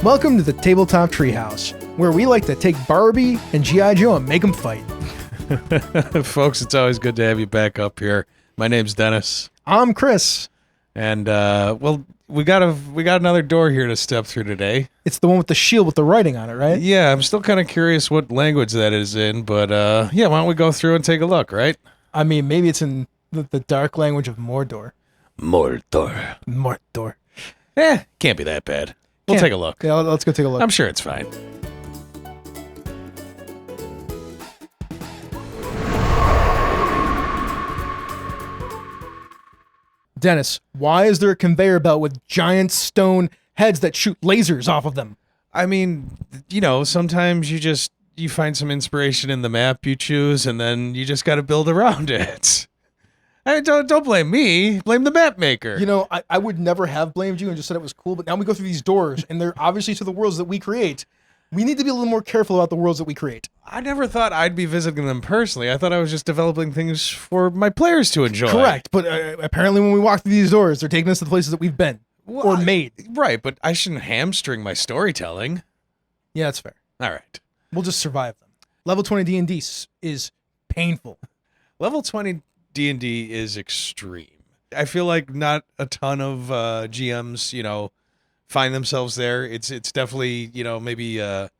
Welcome to the Tabletop Treehouse, where we like to take Barbie and G.I. Joe and make them fight. Folks, it's always good to have you back up here. My name's Dennis. I'm Chris. And, we got another door here to step through today. It's the one with the shield with the writing on it, right? Yeah, I'm still kind of curious what language that is in, but, yeah, why don't we go through and take a look, right? I mean, maybe it's in the dark language of Mordor. Mordor. Can't be that bad. We'll take a look. Yeah, let's go take a look. I'm sure it's fine. Dennis, why is there a conveyor belt with giant stone heads that shoot lasers off of them? I mean, sometimes you find some inspiration in the map you choose, and then you just got to build around it. Don't blame me. Blame the map maker. I would never have blamed you and just said it was cool, but now we go through these doors, and they're obviously to the worlds that we create. We need to be a little more careful about the worlds that we create. I never thought I'd be visiting them personally. I thought I was just developing things for my players to enjoy. Correct, but apparently when we walk through these doors, they're taking us to the places that we've been or made. Right, but I shouldn't hamstring my storytelling. Yeah, that's fair. All right. We'll just survive them. Level 20 D&D is painful. Level 20 D&D is extreme. I feel like not a ton of GMs, find themselves there. It's definitely, maybe that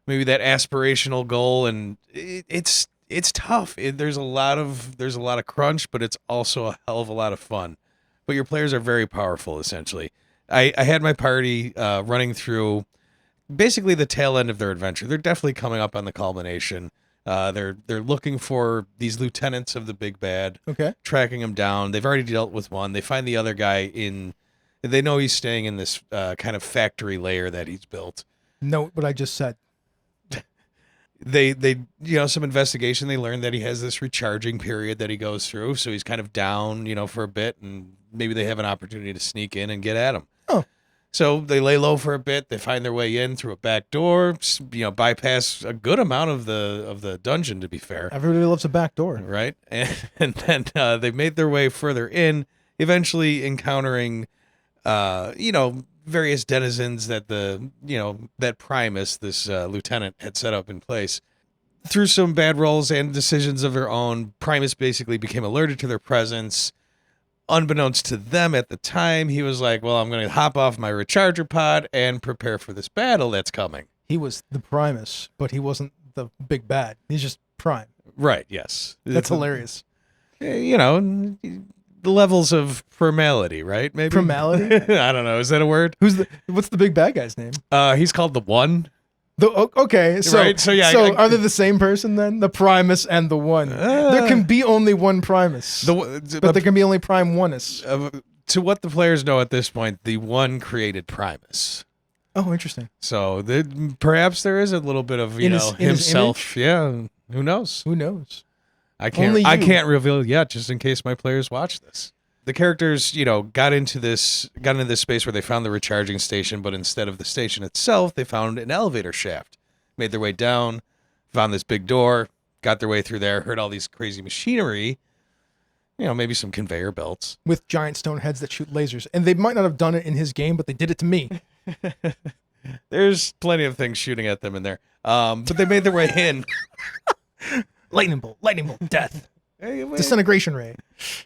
aspirational goal, and it's tough. There's a lot of crunch, but it's also a hell of a lot of fun. But your players are very powerful, essentially. I had my party running through basically the tail end of their adventure. They're definitely coming up on the culmination. They're looking for these lieutenants of the big bad. Okay. Tracking them down. They've already dealt with one. They find the other guy they know he's staying in this kind of factory lair that he's built. Note what I just said. They some investigation. They learn that he has this recharging period that he goes through. So he's kind of down, for a bit, and maybe they have an opportunity to sneak in and get at him. Oh. So they lay low for a bit. They find their way in through a back door, bypass a good amount of the dungeon, to be fair. Everybody loves a back door. Right. And then they made their way further in, eventually encountering, various denizens that that Primus, this lieutenant, had set up in place. Through some bad rolls and decisions of their own, Primus basically became alerted to their presence. Unbeknownst to them at the time, he was like, well, I'm going to hop off my recharger pod and prepare for this battle that's coming. He was the Primus, but he wasn't the big bad. He's just Prime. Right, yes. That's hilarious. The levels of primality, right? Maybe primality. I don't know. Is that a word? What's the big bad guy's name? He's called the One. Okay, so right? So yeah. So are they the same person then? The Primus and the One. There can be only one Primus, but there can be only Prime Oneness. To what the players know at this point, the One created Primus. Oh, interesting. So perhaps there is a little bit of himself. Yeah. Who knows? Who knows? I can't reveal yet, just in case my players watch this. The characters, got into this space where they found the recharging station, but instead of the station itself, they found an elevator shaft. Made their way down, found this big door, got their way through there, heard all these crazy machinery, maybe some conveyor belts. With giant stone heads that shoot lasers. And they might not have done it in his game, but they did it to me. There's plenty of things shooting at them in there. But they made their way in. Lightning bolt, death. Disintegration ray.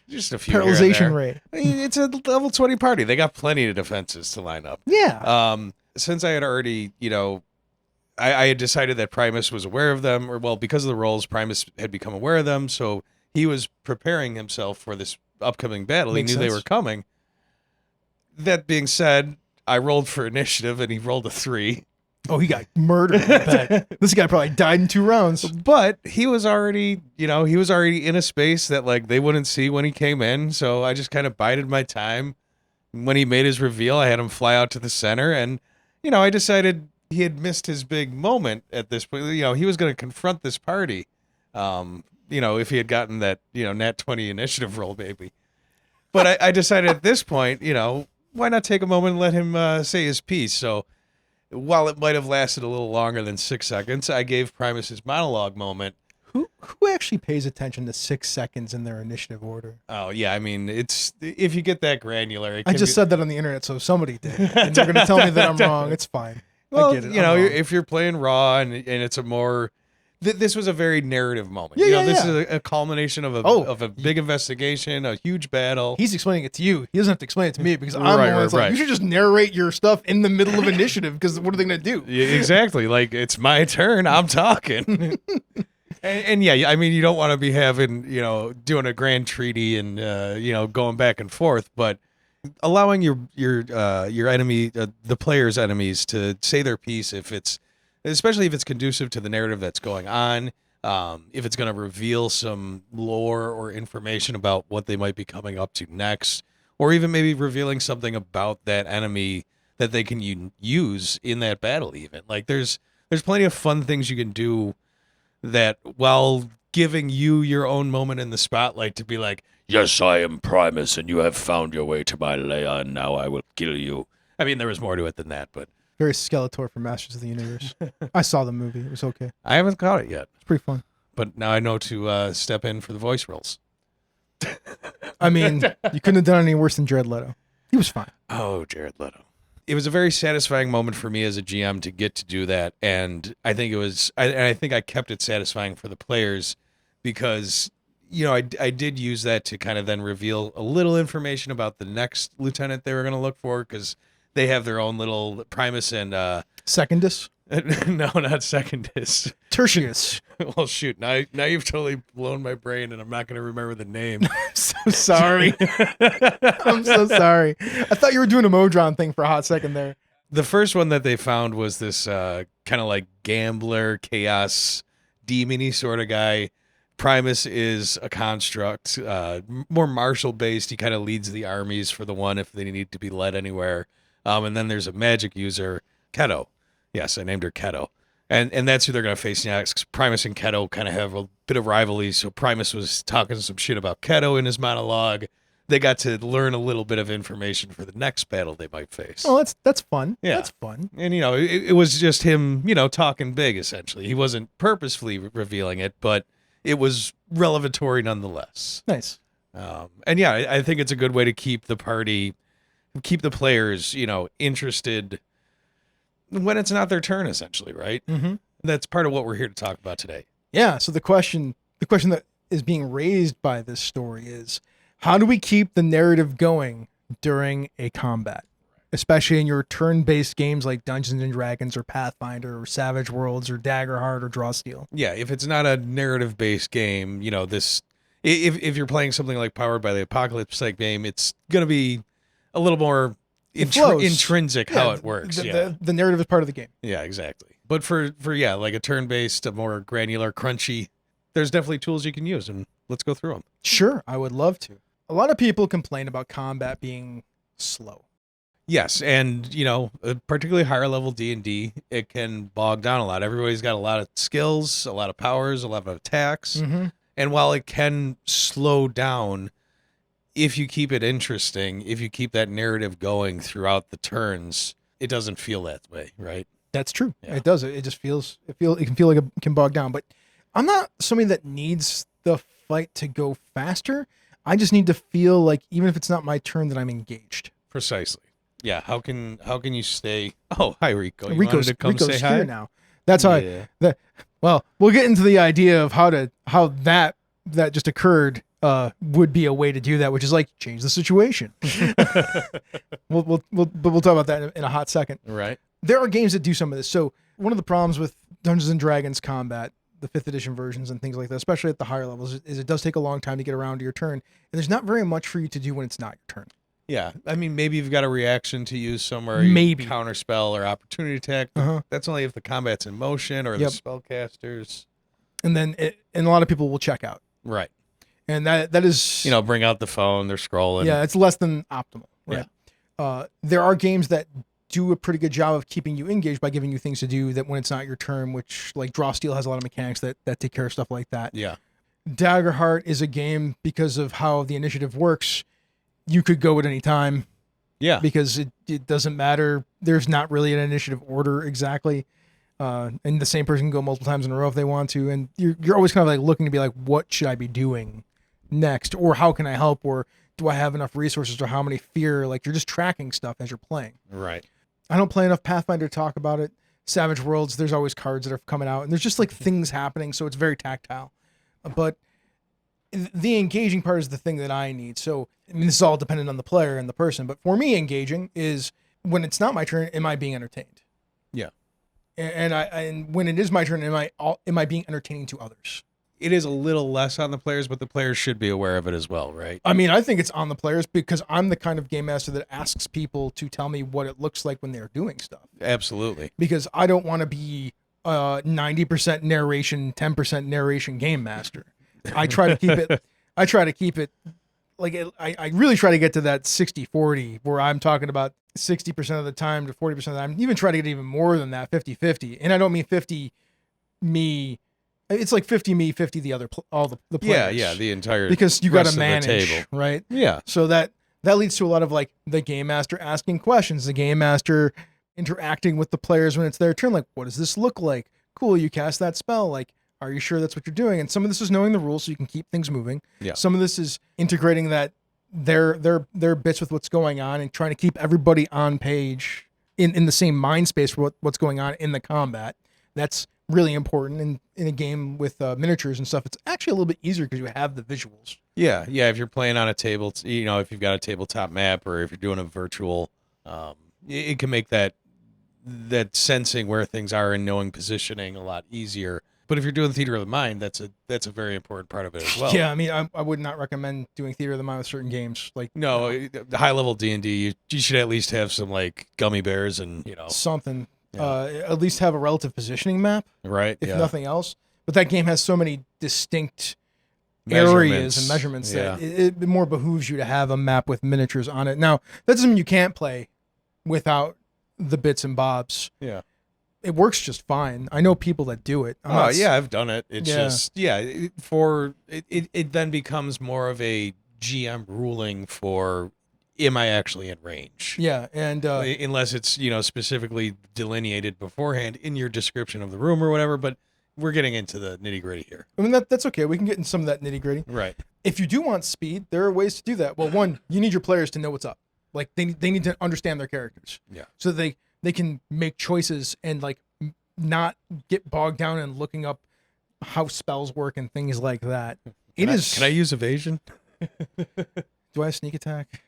Just a few. Paralyzation ray. It's a level 20 party. They got plenty of defenses to line up. Yeah. Since I had already, I had decided that Primus was aware of them, because of the rolls, Primus had become aware of them, so he was preparing himself for this upcoming battle. He knew they were coming. That being said, I rolled for initiative, and he rolled a 3. Oh, he got murdered. I bet. This guy probably died in 2 rounds. But he was already, in a space that they wouldn't see when he came in. So I just kind of bided my time. When he made his reveal, I had him fly out to the center, and I decided he had missed his big moment at this point. He was going to confront this party. If he had gotten that nat 20 initiative roll, maybe. But I decided at this point, why not take a moment and let him say his piece? So. While it might have lasted a little longer than 6 seconds, I gave Primus his monologue moment. Who actually pays attention to 6 seconds in their initiative order? Oh yeah, I mean, it's if you get that granular. It I can just be, said that on the internet, so somebody did. And they're going to tell me that I'm wrong. It's fine. well, I get it. you I'm know, wrong. if you're playing raw and it's a more. This was a very narrative moment. Yeah, you know, yeah, this yeah. is a culmination of Oh. a big investigation, a huge battle. He's explaining it to you. He doesn't have to explain it to me because I'm Right, the one that's like, right. you should just narrate your stuff in the middle of initiative because what are they going to do? Yeah, exactly. Like, it's my turn. I'm talking. And yeah, I mean, you don't want to be having, doing a grand treaty and, going back and forth, but allowing your enemy, the player's enemies, to say their piece, especially if it's conducive to the narrative that's going on, if it's going to reveal some lore or information about what they might be coming up to next, or even maybe revealing something about that enemy that they can use in that battle. Even like there's plenty of fun things you can do that, while giving you your own moment in the spotlight to be like, yes, I am Primus, and you have found your way to my lair, and now I will kill you. I mean, there was more to it than that, but Very Skeletor from Masters of the Universe. I saw the movie. It was okay. I haven't caught it yet. It's pretty fun. But now I know to step in for the voice roles. I mean, you couldn't have done any worse than Jared Leto. He was fine. Oh, Jared Leto. It was a very satisfying moment for me as a GM to get to do that, and I think I think I kept it satisfying for the players because, I did use that to kind of then reveal a little information about the next lieutenant they were going to look for, because they have their own little Primus and Secondus? no, not Secondus. Tertius. Well, shoot, now you've totally blown my brain, and I'm not going to remember the name. So sorry. I'm so sorry. I thought you were doing a Modron thing for a hot second there. The first one that they found was this kind of like gambler, chaos, demon-y sort of guy. Primus is a construct, more martial based. He kind of leads the armies for the one if they need to be led anywhere. And then there's a magic user, Keto. Yes, I named her Keto. And that's who they're going to face next. Primus and Keto kind of have a bit of rivalry. So Primus was talking some shit about Keto in his monologue. They got to learn a little bit of information for the next battle they might face. Oh, that's fun. Yeah. That's fun. And, it was just him, talking big, essentially. He wasn't purposefully revealing it, but it was revelatory nonetheless. Nice. And yeah, I think it's a good way to keep the party, keep the players, interested when it's not their turn, essentially, right? Mm-hmm. That's part of what we're here to talk about today. Yeah. So the question that is being raised by this story is, how do we keep the narrative going during a combat, especially in your turn-based games like Dungeons and Dragons or Pathfinder or Savage Worlds or Daggerheart or Drawsteel? Yeah, if it's not a narrative-based game, this if you're playing something like Powered by the Apocalypse type game, it's gonna be a little more intrinsic how it works. The narrative is part of the game. Yeah, exactly. But for like a turn-based, a more granular, crunchy, there's definitely tools you can use, and let's go through them. Sure, I would love to. A lot of people complain about combat being slow. Yes, and particularly higher level D&D, it can bog down a lot. Everybody's got a lot of skills, a lot of powers, a lot of attacks, Mm-hmm. and while it can slow down, if you keep it interesting, if you keep that narrative going throughout the turns, it doesn't feel that way, right? That's true. Yeah. It does. It just it can feel like it can bog down. But I'm not somebody that needs the fight to go faster. I just need to feel like, even if it's not my turn, that I'm engaged. Precisely. Yeah. How can you stay? Oh, hi Rico. You Rico's wanted to come say hi here now. That's how. Yeah. Well, we'll get into the idea of how that just occurred. Would be a way to do that, which is like change the situation. we'll talk about that in a hot second. Right. There are games that do some of this. So one of the problems with Dungeons and Dragons combat, the 5th edition versions and things like that, especially at the higher levels, is it does take a long time to get around to your turn, and there's not very much for you to do when it's not your turn. Yeah, I mean, maybe you've got a reaction to use somewhere, Maybe. counter spell or opportunity attack. Uh-huh. That's only if the combat's in motion or Yep. the spellcasters. And then and a lot of people will check out, Right. and that is Bring out the phone. They're scrolling. yeah, it's less than optimal. Right. There are games that do a pretty good job of keeping you engaged by giving you things to do that when it's not your turn, which like Drawsteel has a lot of mechanics that take care of stuff like that. Yeah. Daggerheart is a game, because of how the initiative works, you could go at any time. Yeah. Because it doesn't matter. There's not really an initiative order exactly. And the same person can go multiple times in a row if they want to. And you're always kind of like looking to be like, what should I be doing next? Or how can I help? Or do I have enough resources? Or how many fear? Like you're just tracking stuff as you're playing. Right. I don't play enough Pathfinder to talk about it. Savage Worlds, there's always cards that are coming out, and there's just like things happening, so it's very tactile. But the engaging part is the thing that I need. So I mean, this is all dependent on the player and the person. But for me, engaging is when it's not my turn, am I being entertained? Yeah. And when it is my turn, am I being entertaining to others? It is a little less on the players, but the players should be aware of it as well, right? I mean, I think it's on the players because I'm the kind of game master that asks people to tell me what it looks like when they're doing stuff. Absolutely. Because I don't want to be 90% narration, 10% narration game master. I try to keep it like I really try to get to that 60-40 where I'm talking about 60% of the time to 40% of the time. Even try to get even more than that, 50-50. And I don't mean 50 me. It's like 50 me, 50 the other, all the players. Yeah, the entire because you got to rest of the manage, table. right? Yeah. So that leads to a lot of like the game master asking questions, the game master interacting with the players when it's their turn. Like, what does this look like? Cool, you cast that spell. Like, are you sure that's what you're doing? And some of this is knowing the rules so you can keep things moving. Yeah. Some of this is integrating that their bits with what's going on and trying to keep everybody on page in the same mind space for what's going on in the combat. That's really important in a game with miniatures and stuff. It's actually a little bit easier because you have the visuals. Yeah. If you're playing on a table, if you've got a tabletop map or if you're doing a virtual, it can make that sensing where things are and knowing positioning a lot easier. But if you're doing theater of the mind, that's a very important part of it as well. Yeah, I mean, I would not recommend doing theater of the mind with certain games. Like no, high level D&D, you should at least have some like gummy bears and something. Yeah. At least have a relative positioning map, right? If nothing else. But that game has so many distinct areas and measurements that it more behooves you to have a map with miniatures on it. Now, that doesn't mean you can't play without the bits and bobs. Yeah. It works just fine. I know people that do it. I've done it. It's just it then becomes more of a GM ruling for am I actually in range? Yeah, and unless it's specifically delineated beforehand in your description of the room or whatever, but we're getting into the nitty-gritty here. I mean that's okay. We can get in some of that nitty-gritty. Right. If you do want speed, there are ways to do that. Well, one, you need your players to know what's up. Like they need to understand their characters. Yeah. So they can make choices and like not get bogged down in looking up how spells work and things like that. Can I use evasion? Do I have sneak attack?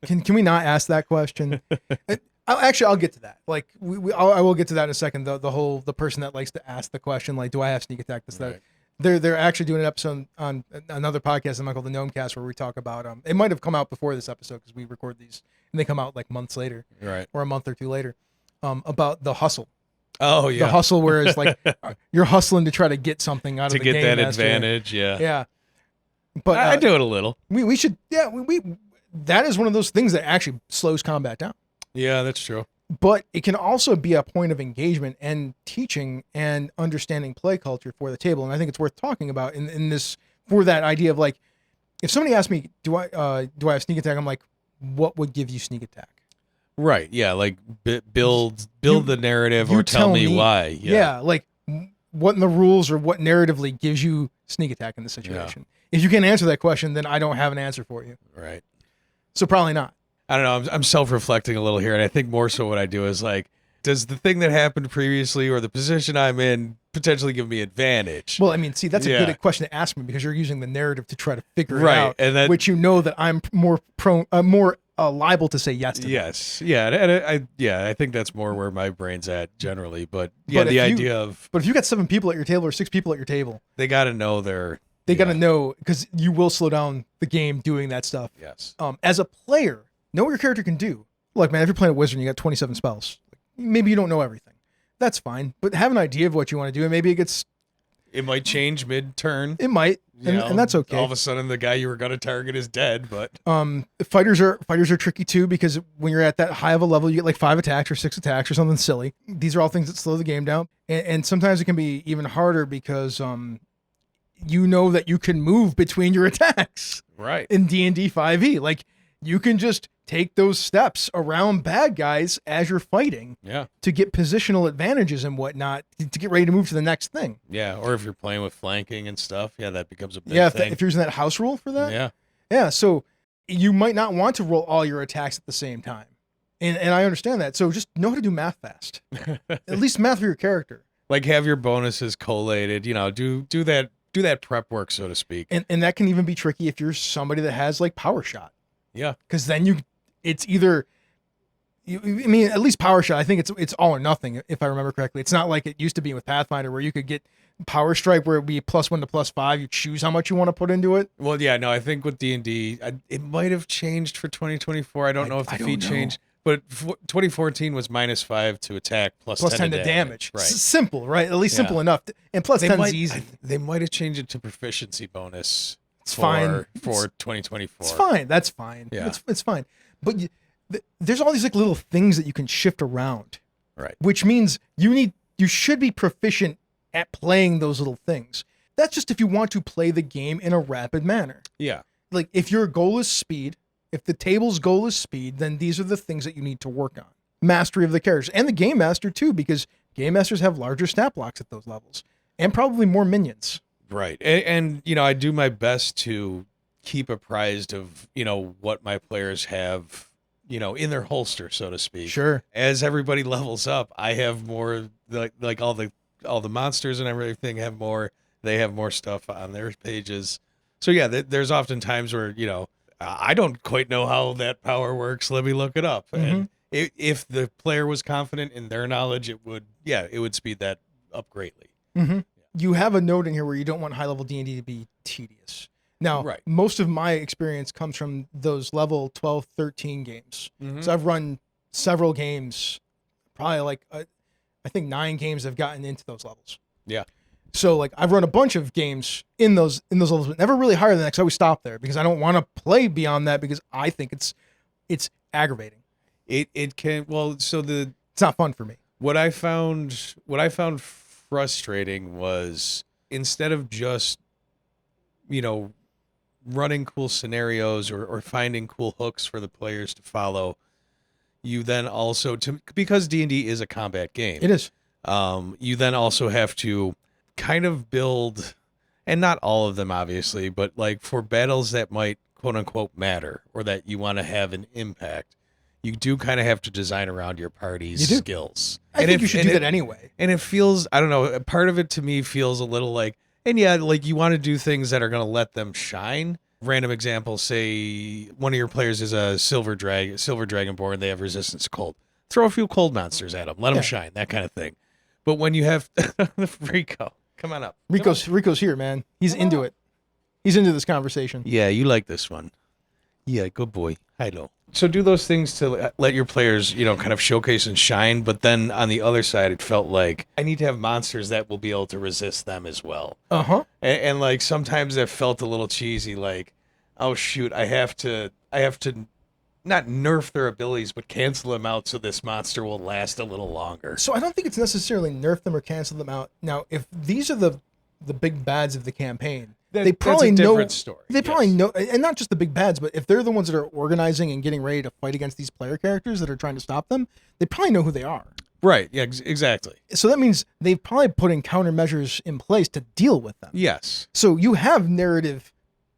Can we not ask that question? I'll get to that. Like I will get to that in a second. The person that likes to ask the question, like, do I have sneak attack? Right. They're actually doing an episode on another podcast that I call the Gnome Cast where we talk about it might have come out before this episode because we record these and they come out like months later, right, or a month or two later, about the hustle. Oh yeah, the hustle where it's like you're hustling to try to get something out of the game. To get that advantage, yeah. Yeah. But I do it a little. We should, we that is one of those things that actually slows combat down. Yeah, that's true. But it can also be a point of engagement and teaching and understanding play culture for the table. And I think it's worth talking about in this, for that idea of like, if somebody asks me, do I have sneak attack? I'm like, what would give you sneak attack? Right. Yeah. Like build the narrative or tell me why. Yeah. Like what in the rules or what narratively gives you sneak attack in this situation? Yeah. If you can't answer that question, then I don't have an answer for you. Right. So probably not. I don't know. I'm self-reflecting a little here. And I think more so what I do is like, does the thing that happened previously or the position I'm in potentially give me advantage? Well, I mean, see, that's a good question to ask me because you're using the narrative to try to figure it out, and which you know that I'm more liable to say yes to. Yes, that. Yeah, I think that's more where my brain's at generally. But yeah, the idea of. But if you got 7 people at your table or 6 people at your table, they got to know They got to know because you will slow down the game doing that stuff. Yes. As a player, know what your character can do. Look, man, if you're playing a wizard and you got 27 spells, maybe you don't know everything. That's fine. But have an idea of what you want to do, and maybe it might change mid-turn. It might, and that's okay. All of a sudden, the guy you were going to target is dead. But fighters are tricky too because when you're at that high of a level, you get like 5 attacks or 6 attacks or something silly. These are all things that slow the game down, and sometimes it can be even harder because you know that you can move between your attacks. Right. In D&D 5e, like you can just take those steps around bad guys as you're fighting Yeah. to get positional advantages and whatnot to get ready to move to the next thing. Yeah. Or if you're playing with flanking and stuff, yeah, that becomes a big Yeah, thing. if you're using that house rule for that. Yeah. Yeah, so you might not want to roll all your attacks at the same time. And I understand that. So just know how to do math fast. At least math for your character. Like have your bonuses collated, do that prep work, so to speak. And that can even be tricky if you're somebody that has like power shot. Yeah. Because then it's either, I mean, at least power shot, I think it's all or nothing, if I remember correctly. It's not like it used to be with Pathfinder where you could get power strike where it would be +1 to +5. You choose how much you want to put into it. Well, yeah, no, I think with D&D, it might have changed for 2024. I don't know if the feat changed, but 2014 was -5 to attack, +10 to damage. Right. Simple, right? At least simple enough. And +10 is easy. They might have changed it to proficiency bonus. It's fine for 2024. It's fine. That's fine. Yeah. It's fine. But there's all these like little things that you can shift around. Right. Which means you should be proficient at playing those little things. That's just if you want to play the game in a rapid manner. Yeah. Like if your goal is speed, if the table's goal is speed, then these are the things that you need to work on. Mastery of the characters and the game master too, because game masters have larger stat blocks at those levels and probably more minions. Right. And I do my best to keep apprised of, what my players have, in their holster, so to speak. Sure. As everybody levels up, I have more, like all the monsters and everything they have more stuff on their pages. So yeah, there's often times where, I don't quite know how that power works. Let me look it up. Mm-hmm. And if the player was confident in their knowledge, it would speed that up greatly. Mm-hmm. You have a note in here where you don't want high-level D&D to be tedious. Now, Right. Most of my experience comes from those level 12, 13 games. Mm-hmm. So I've run several games, probably like, I think 9 games have gotten into those levels. Yeah. So like I've run a bunch of games in those levels, but never really higher than that because I always stop there because I don't want to play beyond that because I think it's aggravating. It can, well, so It's not fun for me. what I found frustrating was instead of just, running cool scenarios or finding cool hooks for the players to follow, you then also, because D&D is a combat game. It is. You then also have to kind of build, and not all of them obviously, but like for battles that might quote unquote matter or that you want to have an impact, you do kind of have to design around your party's skills. I think you should do that anyway. And it feels, I don't know, part of it to me feels a little like, and yeah, like you want to do things that are going to let them shine. Random example, say one of your players is a silver dragonborn, they have resistance to cold. Throw a few cold monsters at them, let them shine, that kind of thing. But when you have Rico, come on up. Rico's here, man. He's into it. He's into this conversation. Yeah, you like this one. Yeah, good boy. Hello. So do those things to let your players, kind of showcase and shine. But then on the other side, it felt like I need to have monsters that will be able to resist them as well. Uh-huh. And like sometimes it felt a little cheesy. Like, oh shoot, I have to not nerf their abilities, but cancel them out so this monster will last a little longer. So I don't think it's necessarily nerf them or cancel them out. Now, if these are the big bads of the campaign, they probably that's a know. different story. They probably know, and not just the big bads, but if they're the ones that are organizing and getting ready to fight against these player characters that are trying to stop them, they probably know who they are. Right. Yeah. Exactly. So that means they've probably put in countermeasures in place to deal with them. Yes. So you have narrative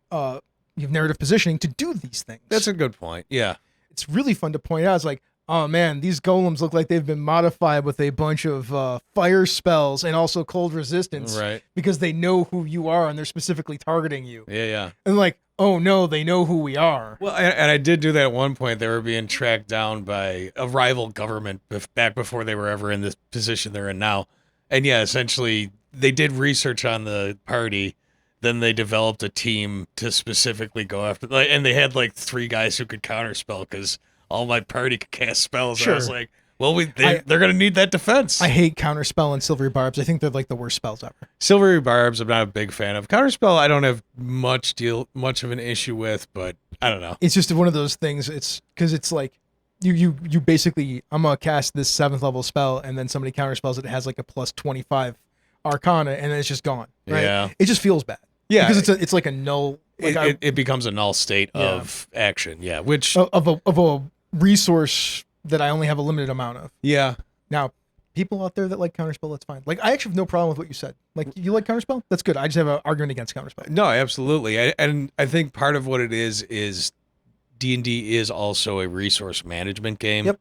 positioning to do these things. That's a good point. Yeah. It's really fun to point out. It's like, oh man, these golems look like they've been modified with a bunch of fire spells and also cold resistance. Right. Because they know who you are and they're specifically targeting you. Yeah. Yeah. And like, oh no, they know who we are. Well, and I did do that at one point. They were being tracked down by a rival government back before they were ever in this position they're in now. And yeah, essentially, they did research on the party. Then they developed a team to specifically go after, and they had like 3 guys who could counterspell because all my party could cast spells. Sure. And I was like, well, they're going to need that defense. I hate counterspell and silvery barbs. I think they're like the worst spells ever. Silvery barbs, I'm not a big fan of. Counterspell, I don't have much of an issue with, but I don't know. It's just one of those things. It's because it's like you basically, I'm gonna cast this 7th level spell, and then somebody counterspells it. It has like a plus 25 Arcana, and then it's just gone. Right? Yeah. It just feels bad. Yeah. Because it's like a null Like it becomes a null state of action. Yeah, which of a resource that I only have a limited amount of. yeah. Now, people out there that like counterspell, that's fine. Like I actually have no problem with what you said. Like you like counterspell, that's good. I just have an argument against counterspell. No, absolutely. And I think part of what it is D&D is also a resource management game. Yep.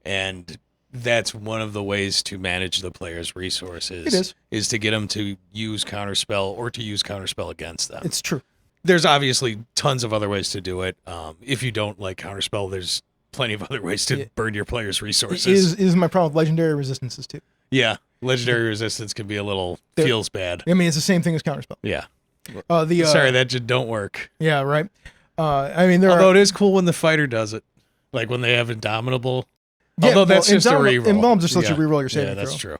And that's one of the ways to manage the player's resources. It is to get them to use counterspell or to use counterspell against them. It's true. There's obviously tons of other ways to do it. If you don't like counterspell, there's plenty of other ways to burn your player's resources. Is my problem with legendary resistances too. Yeah, legendary resistance can be a little feels bad. I mean, it's the same thing as counterspell. Yeah. Sorry, that just don't work. Yeah, right. I mean, although it is cool when the fighter does it, like when they have Indomitable. Although that's just a reroll. Indomitable just lets you reroll your saving Yeah, that's throw. true.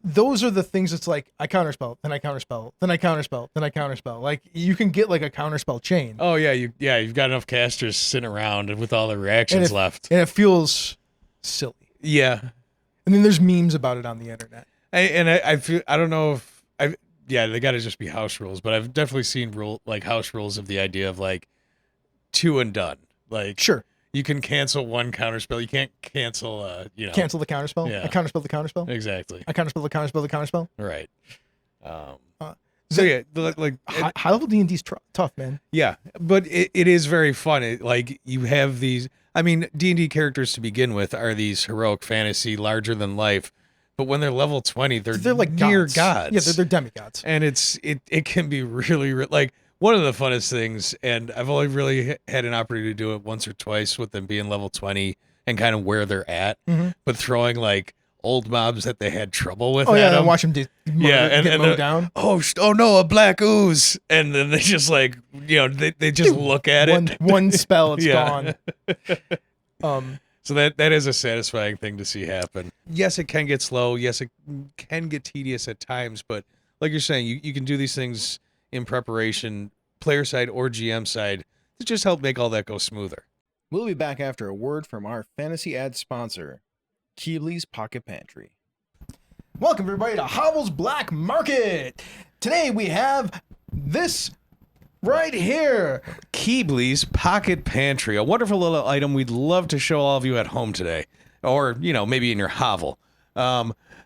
Those are the things that's like, I counterspell, then I counterspell, then I counterspell, then I counterspell. Like, you can get like a counterspell chain. Oh, yeah, you've got enough casters sitting around and with all their reactions left. And it feels silly. Yeah. And then there's memes about it on the internet. I feel, I don't know if, they got to just be house rules, but I've definitely seen house rules of the idea of like 2 and done. Like, sure. You can cancel one counterspell. You can't cancel, Cancel the counterspell? Yeah. I counterspell the counterspell? Exactly. I counterspell the counterspell the counterspell? Right. High level D&D's tough, man. Yeah, but it is very fun. Like you have these, I mean, D&D characters to begin with are these heroic fantasy, larger than life. But when they're level 20, they're like near gods. gods. Yeah, they're demigods. And it can be really, like one of the funnest things. And I've only really had an opportunity to do it once or twice with them being level 20 and kind of where they're at. Mm-hmm. But throwing like old mobs that they had trouble with. Oh yeah, and watch them get mowed down. Oh no, a black ooze, and then they just like they just look at it. One spell, it's gone. So that is a satisfying thing to see happen. Yes, it can get slow. Yes, it can get tedious at times. But like you're saying, you can do these things in preparation, player side or GM side, to just help make all that go smoother. We'll be back after a word from our fantasy ad sponsor, Keebly's Pocket Pantry. Welcome everybody to Hobble's Black Market. Today we have this right here. Keebly's Pocket Pantry, a wonderful little item we'd love to show all of you at home today. Or, maybe in your hovel.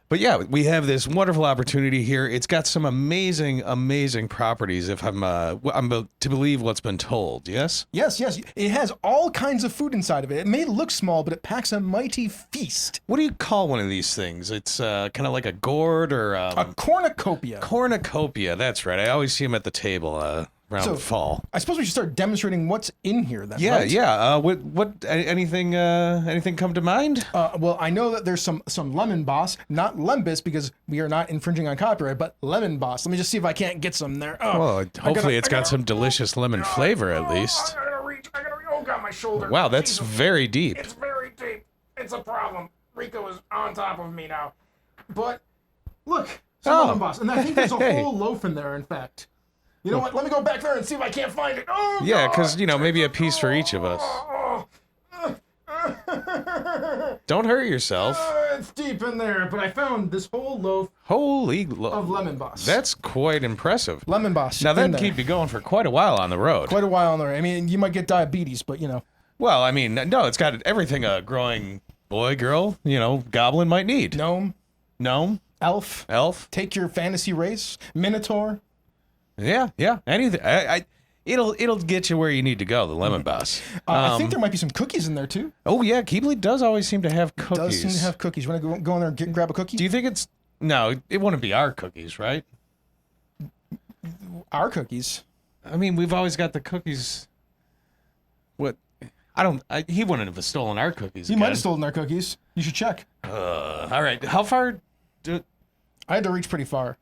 But yeah, we have this wonderful opportunity here. It's got some amazing, amazing properties, if I'm to believe what's been told, yes? Yes. It has all kinds of food inside of it. It may look small, but it packs a mighty feast. What do you call one of these things? It's kind of like a gourd or... a cornucopia. Cornucopia, that's right. I always see them at the table around fall. I suppose we should start demonstrating what's in here then, Yeah, right? yeah. Anything come to mind? Well, I know that there's some lemon boss, not lembus because we are not infringing on copyright, but lemon boss. Let me just see if I can't get some there. Well, hopefully it's got some delicious lemon flavor at least. I gotta reach. Oh God, my shoulder. Wow, that's very deep. It's very deep. It's a problem. Rico is on top of me now. But look, some lemon boss, and I think there's a whole loaf in there. In fact. You know what? Let me go back there and see if I can't find it. Oh, yeah, because, maybe a piece for each of us. Don't hurt yourself. It's deep in there, but I found this whole loaf of lemon boss. That's quite impressive. Lemon boss. Now, that'd keep you going for quite a while on the road. Quite a while on there. I mean, you might get diabetes, but, Well, I mean, no, it's got everything a growing boy, girl, goblin might need. Gnome. Elf. Take your fantasy race. Minotaur. Yeah, anything. It'll get you where you need to go. The lemon boss. I think there might be some cookies in there too. Oh yeah, Keebly does always seem to have cookies. Does seem to have cookies. You want to go in there and grab a cookie? Do you think it's no? It wouldn't be our cookies, right? Our cookies. I mean, we've always got the cookies. What? He wouldn't have stolen our cookies. He might have stolen our cookies. You should check. All right. How far? I had to reach pretty far.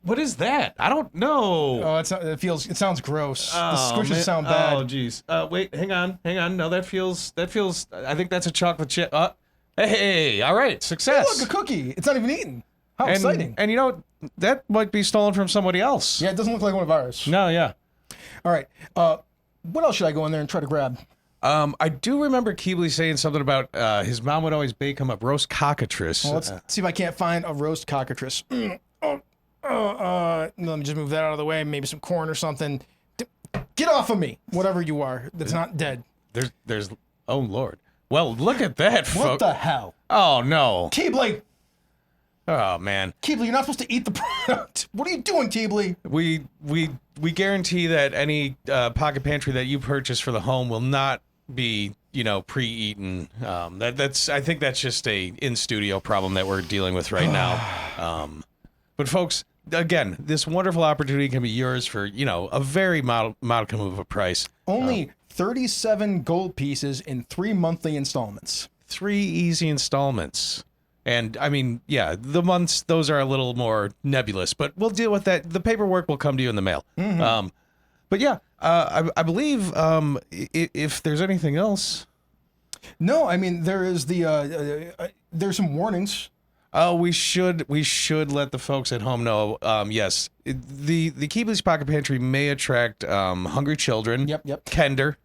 What is that? I don't know. Oh, it sounds gross. The squishes sound bad. Oh, geez. Wait, hang on. No, that feels, I think that's a chocolate chip. Hey, all right, success. Hey, look, a cookie. It's not even eaten. How exciting. And that might be stolen from somebody else. Yeah, it doesn't look like one of ours. No, yeah. All right. What else should I go in there and try to grab? I do remember Keebly saying something about his mom would always bake him a roast cockatrice. Well, let's see if I can't find a roast cockatrice. Let me just move that out of the way. Maybe some corn or something. Get off of me, whatever you are that's not dead. There's. Oh Lord. Well, look at that. What the hell? Oh no. Keebly! Oh man. Keebly, you're not supposed to eat the product. What are you doing, Keebly? We guarantee that any pocket pantry that you purchase for the home will not be, pre-eaten. I think that's just a in-studio problem that we're dealing with right now. But folks, again, this wonderful opportunity can be yours for, a very modicum of a price. Only 37 gold pieces in 3 monthly installments. 3 easy installments. And I mean, yeah, the months, those are a little more nebulous, but we'll deal with that. The paperwork will come to you in the mail. Mm-hmm. But yeah, I believe if there's anything else. No, I mean, there is there's some warnings. We should let the folks at home know. Yes, the Keebly's Pocket Pantry may attract hungry children. Yep. Kender.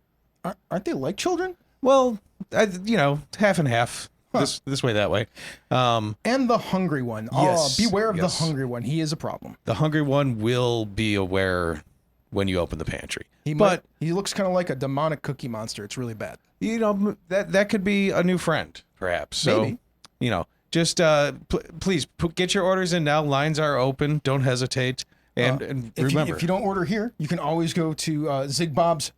Aren't they like children? Well, half and half. Huh. This way, that way. And the hungry one. Yes. Beware of the hungry one. He is a problem. The hungry one will be aware when you open the pantry. He looks kind of like a demonic cookie monster. It's really bad. That could be a new friend, perhaps. So, maybe. Just please get your orders in now. Lines are open. Don't hesitate. And remember, if you don't order here, you can always go to Zig Bob's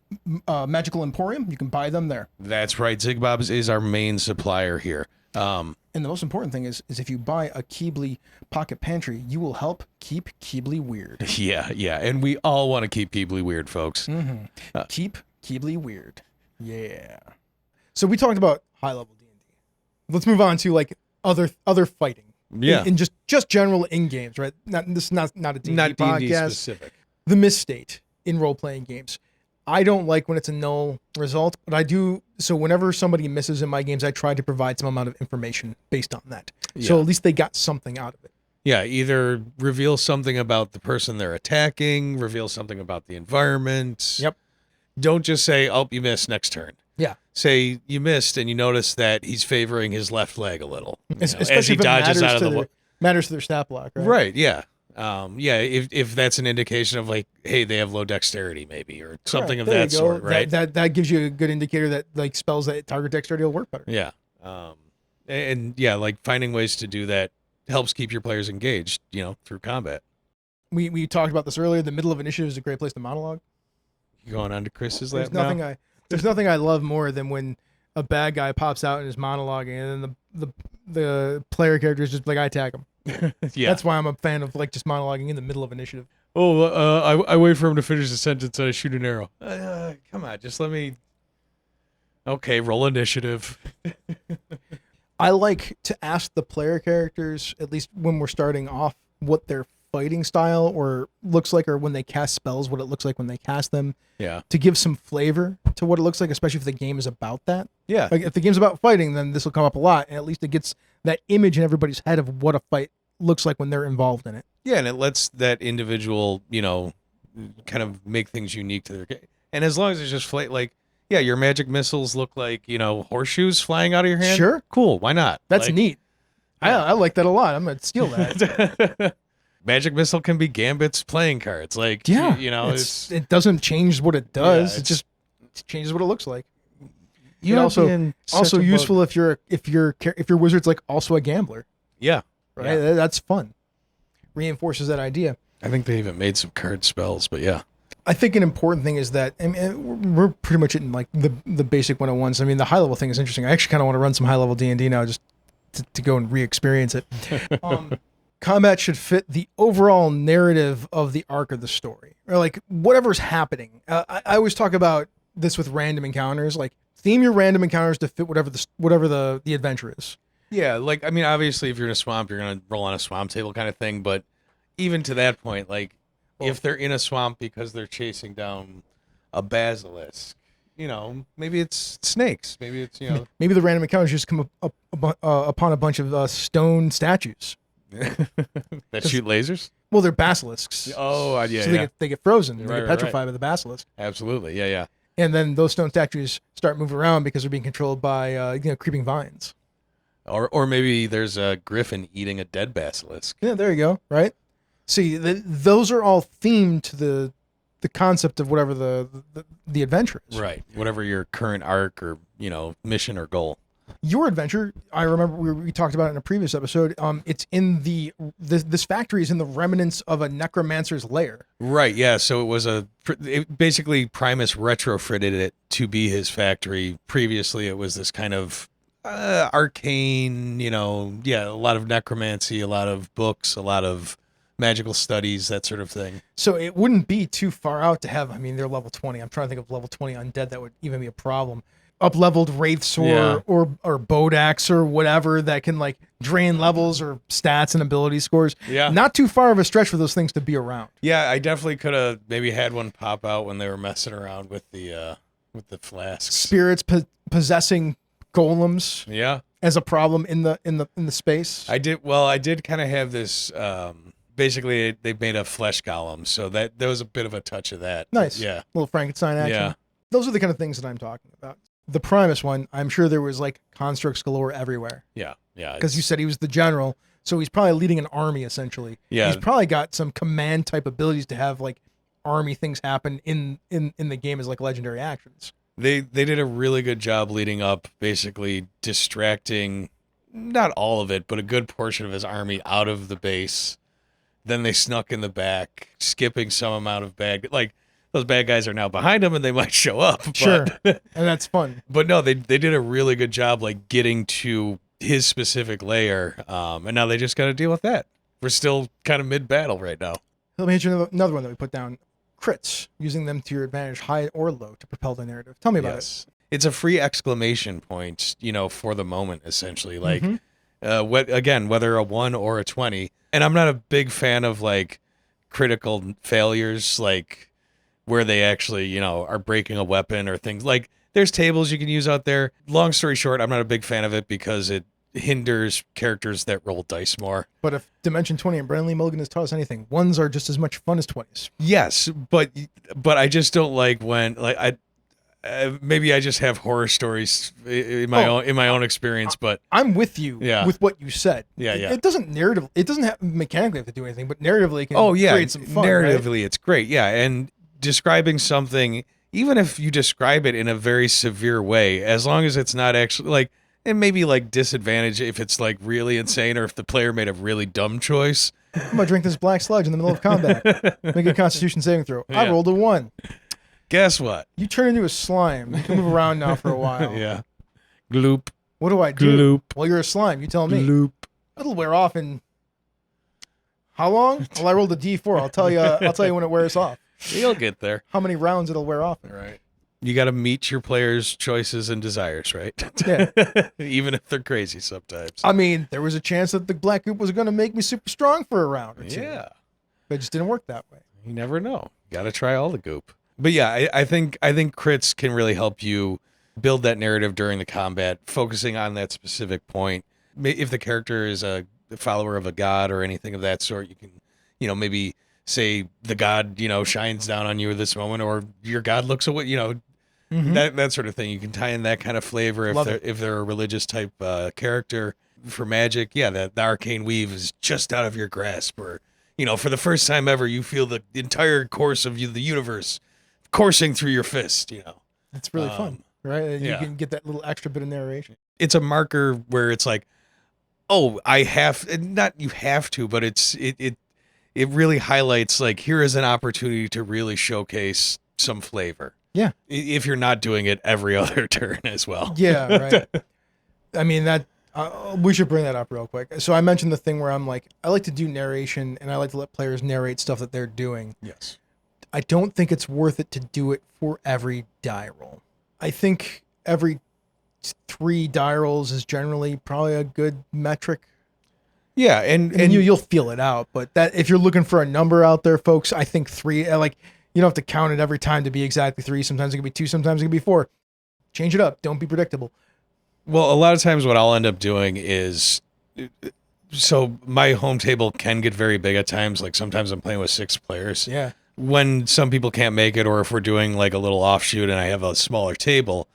Magical Emporium. You can buy them there. That's right. Zig Bob's is our main supplier here. And the most important thing is if you buy a Keebly Pocket Pantry, you will help keep Keebly weird. Yeah. And we all want to keep Keebly weird, folks. Mm-hmm. Keep Keebly weird. Yeah. So we talked about high-level D&D. Let's move on to like other fighting. Yeah. In just general in games, right? This is not a D&D not podcast. D&D specific. The misstate in role-playing games. I don't like when it's a null result, but I do. So whenever somebody misses in my games, I try to provide some amount of information based on that. Yeah. So at least they got something out of it. Yeah, either reveal something about the person they're attacking, reveal something about the environment. Yep. Don't just say, "Oh, you missed, next turn." Yeah. Say you missed, and you notice that he's favoring his left leg a little, Especially as he if it dodges out of the way. Matters to their stat block, right? Right. Yeah. If that's an indication of like, hey, they have low dexterity, maybe, or something of that sort, right? That gives you a good indicator that like spells that target dexterity will work better. Yeah. And yeah, like finding ways to do that helps keep your players engaged, through combat. We talked about this earlier. The middle of initiative is a great place to monologue. You going on to Chris's There's lap nothing now? There's nothing I love more than when a bad guy pops out and is monologuing, and then the player character is just like, I attack him. Yeah. That's why I'm a fan of like just monologuing in the middle of initiative. Oh, I wait for him to finish the sentence and I shoot an arrow. Come on, just let me. Okay, roll initiative. I like to ask the player characters, at least when we're starting off, what their fighting style or looks like, or when they cast spells, what it looks like when they cast them. Yeah. To give some flavor to what it looks like, especially if the game is about that. Yeah. Like if the game's about fighting, then this will come up a lot, and at least it gets that image in everybody's head of what a fight looks like when they're involved in it. Yeah, and it lets that individual, kind of make things unique to their game. And as long as it's just like, yeah, your magic missiles look like, horseshoes flying out of your hand. Sure. Cool. Why not? That's neat. Yeah. I like that a lot. I'm going to steal that. Magic missile can be Gambit's playing cards. Like, yeah, it doesn't change what it does. Yeah, it just changes what it looks like. You also useful if your wizard's like also a gambler. Yeah. Right. Yeah. That's fun. Reinforces that idea. I think they even made some card spells, but yeah. I think an important thing is that, I mean, we're pretty much in like the basic 101s. I mean, the high level thing is interesting. I actually kind of want to run some high level D&D now just to go and re-experience it. Combat should fit the overall narrative of the arc of the story, or like whatever's happening. I always talk about this with random encounters, like theme your random encounters to fit whatever the adventure is. Yeah, like, I mean, obviously if you're in a swamp, you're going to roll on a swamp table kind of thing, but even to that point, like, if they're in a swamp because they're chasing down a basilisk, maybe it's snakes. Maybe it's, Maybe the random encounters just come upon a bunch of stone statues. that shoot lasers? Well, they're basilisks. Oh, yeah. So they get frozen. They Right, get petrified by the basilisk. Absolutely. Yeah. And then those stone statues start moving around because they're being controlled by creeping vines. Or maybe there's a griffin eating a dead basilisk. Yeah, there you go. Right. See, those are all themed to the concept of whatever the adventure is. Right. Whatever your current arc or, mission or goal. Your adventure, I remember we talked about it in a previous episode. It's in this factory is in the remnants of a necromancer's lair. Right. Yeah. So basically Primus retrofitted it to be his factory. Previously, it was this kind of arcane, a lot of necromancy, a lot of books, a lot of magical studies, that sort of thing. So it wouldn't be too far out to have, they're level 20. I'm trying to think of level 20 undead that would even be a problem. Up-leveled wraiths or bodax or whatever that can like drain levels or stats and ability scores. Yeah. Not too far of a stretch for those things to be around. Yeah, I definitely could have maybe had one pop out when they were messing around with the flasks. Spirits possessing golems. Yeah. As a problem in the space. I did kind of have this basically they made a flesh golem, so there was a bit of a touch of that. Nice. Yeah. Little Frankenstein action. Yeah. Those are the kind of things that I'm talking about. The Primus one, I'm sure there was like constructs galore everywhere. Yeah. Yeah. Because you said he was the general, so he's probably leading an army essentially. Yeah. He's probably got some command type abilities to have like army things happen in the game as like legendary actions. They did a really good job leading up, basically distracting not all of it, but a good portion of his army out of the base. Then they snuck in the back, skipping some amount of those bad guys are now behind him and they might show up. But, sure. And that's fun. But no, they did a really good job like getting to his specific layer. And now they just got to deal with that. We're still kind of mid-battle right now. Let me hit you another one that we put down. Crits, using them to your advantage, high or low, to propel the narrative. Tell me about it. It's a free exclamation point, for the moment, essentially. Like, whether a 1 or a 20. And I'm not a big fan of like critical failures, like where they actually, are breaking a weapon or things. Like, there's tables you can use out there. Long story short, I'm not a big fan of it because it hinders characters that roll dice more. But if Dimension 20 and Brandon Lee Mulligan has taught us anything, 1s are just as much fun as 20s. Yes, but I just don't like when maybe I just have horror stories in my own experience. But I'm with you with what you said. Yeah, yeah. It doesn't mechanically have to do anything, but narratively it can create some fun. Narratively, right? It's great. Yeah, and describing something, even if you describe it in a very severe way, as long as it's not actually like, and maybe like disadvantage if it's like really insane or if the player made a really dumb choice. I'm gonna drink this black sludge in the middle of combat. Make a Constitution saving throw. I rolled a 1. Guess what? You turn into a slime. You can move around now for a while. Yeah. Gloop. What do I do? Gloop. Well, you're a slime. You tell me. Gloop. It'll wear off in how long? Well, I rolled a D4. I'll tell you when it wears off. You'll get there. How many rounds it'll wear off in. Right. You got to meet your players' choices and desires, right? Yeah. Even if they're crazy sometimes. There was a chance that the black goop was going to make me super strong for a round or two. Yeah. But it just didn't work that way. You never know. Got to try all the goop. But yeah, I think crits can really help you build that narrative during the combat, focusing on that specific point. If the character is a follower of a god or anything of that sort, you can, maybe say the god, shines down on you at this moment, or your god looks away, that sort of thing. You can tie in that kind of flavor if they're a religious type character. For magic, the arcane weave is just out of your grasp, or for the first time ever, you feel the entire course of the universe coursing through your fist. It's really fun, right? And you can get that little extra bit of narration. It's a marker where it's like, oh, I have not you have to, but it really highlights like here is an opportunity to really showcase some flavor. Yeah, if you're not doing it every other turn as well. Yeah, right. We should bring that up real quick. So I mentioned the thing where I'm like, I like to do narration and I like to let players narrate stuff that they're doing. Yes. I don't think it's worth it to do it for every die roll. I think every 3 die rolls is generally probably a good metric. Yeah, and you'll feel it out. But that if you're looking for a number out there, folks, I think 3. Like you don't have to count it every time to be exactly 3. Sometimes it can be 2. Sometimes it can be 4. Change it up. Don't be predictable. Well, a lot of times what I'll end up doing is, so my home table can get very big at times. Like sometimes I'm playing with 6 players. Yeah. When some people can't make it, or if we're doing like a little offshoot and I have a smaller table,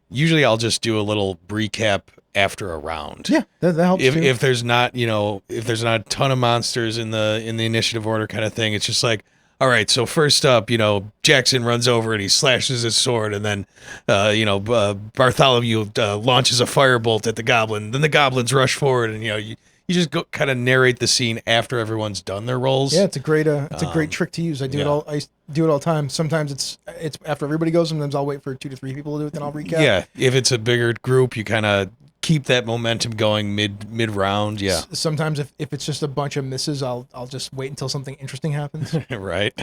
usually I'll just do a little recap after a round. Yeah, that helps too. If there's not, if there's not a ton of monsters in the initiative order kind of thing, it's just like, all right, so first up, Jackson runs over and he slashes his sword, and then, Bartholomew launches a firebolt at the goblin. Then the goblins rush forward, and you just go kind of narrate the scene after everyone's done their roles. Yeah, it's a great trick to use. I do it all the time. Sometimes it's after everybody goes. Sometimes I'll wait for 2 to 3 people to do it, then I'll recap. Yeah, if it's a bigger group, you kind of keep that momentum going mid round. Yeah. Sometimes if it's just a bunch of misses, I'll just wait until something interesting happens. Right.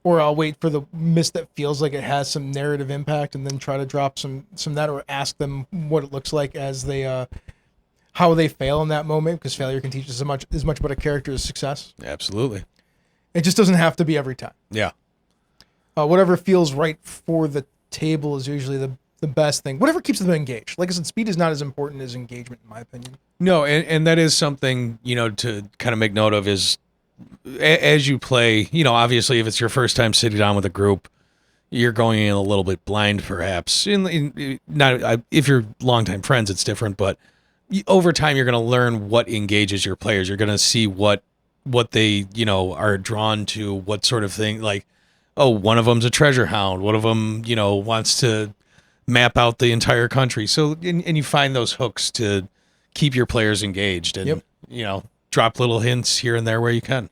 Or I'll wait for the miss that feels like it has some narrative impact, and then try to drop some that, or ask them what it looks like as they how they fail in that moment, because failure can teach us as much about a character as success. Absolutely. It just doesn't have to be every time. Yeah. Whatever feels right for the table is usually the best thing. Whatever keeps them engaged. Like I said, speed is not as important as engagement, in my opinion. No, and that is something, to kind of make note of is as you play, obviously if it's your first time sitting down with a group, you're going in a little bit blind perhaps. If you're longtime friends, it's different, but over time you're going to learn what engages your players. You're going to see what they, are drawn to, what sort of thing, like, oh, one of them's a treasure hound. One of them, wants to map out the entire country. So, and you find those hooks to keep your players engaged and, drop little hints here and there where you can.